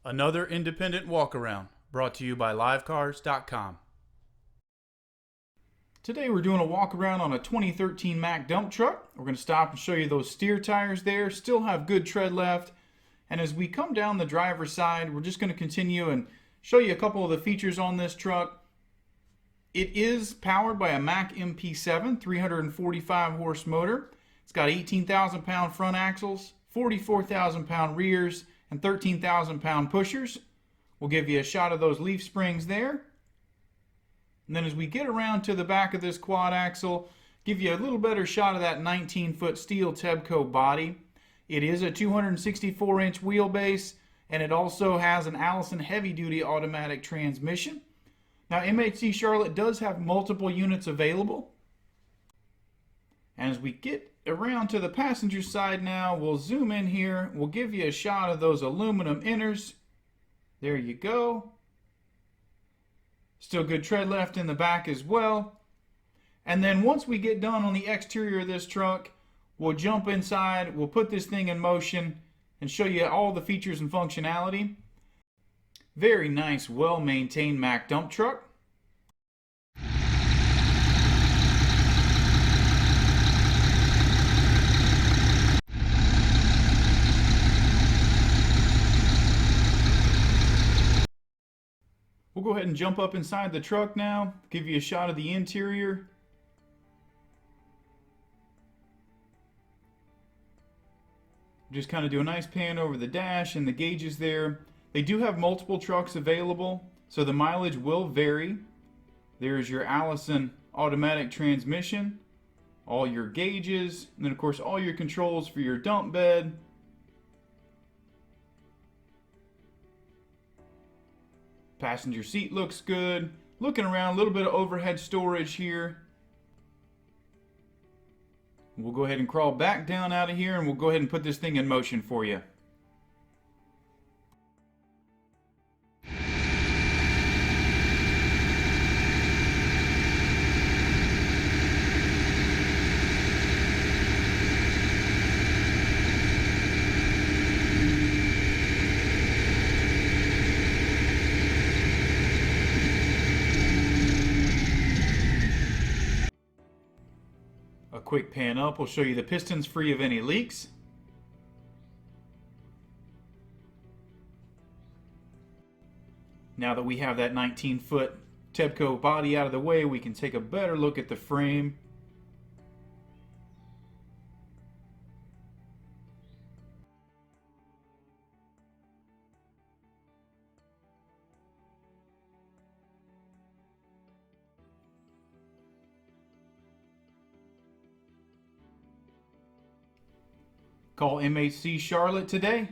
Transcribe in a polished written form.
Another independent walk-around brought to you by livecars.com. Today we're doing a walk around on a 2013 Mack dump truck. We're going to stop and show you those steer tires there. Still have good tread left. And as we come down the driver's side, we're just going to continue and show you a couple of the features on this truck. It is powered by a Mack MP7 345 horse motor. It's got 18,000 pound front axles, 44,000 pound rears, and 13,000 pound pushers. We'll give you a shot of those leaf springs there. And then as we get around to the back of this quad axle, give you a little better shot of that 19-foot steel Tebco body. It is a 264-inch wheelbase, and it also has an Allison heavy-duty automatic transmission. Now, MHC Charlotte does have multiple units available. And as we get around to the passenger side now, we'll zoom in here. We'll give you a shot of those aluminum inners. There you go. Still good tread left in the back as well. And then once we get done on the exterior of this truck, we'll jump inside, we'll put this thing in motion and show you all the features and functionality. Very nice, well-maintained Mack dump truck. We'll go ahead and jump up inside the truck now, give you a shot of the interior. Just kind of do a nice pan over the dash and the gauges there. They do have multiple trucks available, so the mileage will vary. There's your Allison automatic transmission, all your gauges, and then of course all your controls for your dump bed. Passenger seat looks good. Looking around, a little bit of overhead storage here. We'll go ahead and crawl back down out of here and we'll go ahead and put this thing in motion for you. A quick pan up will show you the pistons free of any leaks. Now that we have that 19-foot Tebco body out of the way, we can take a better look at the frame. Call MHC Charlotte today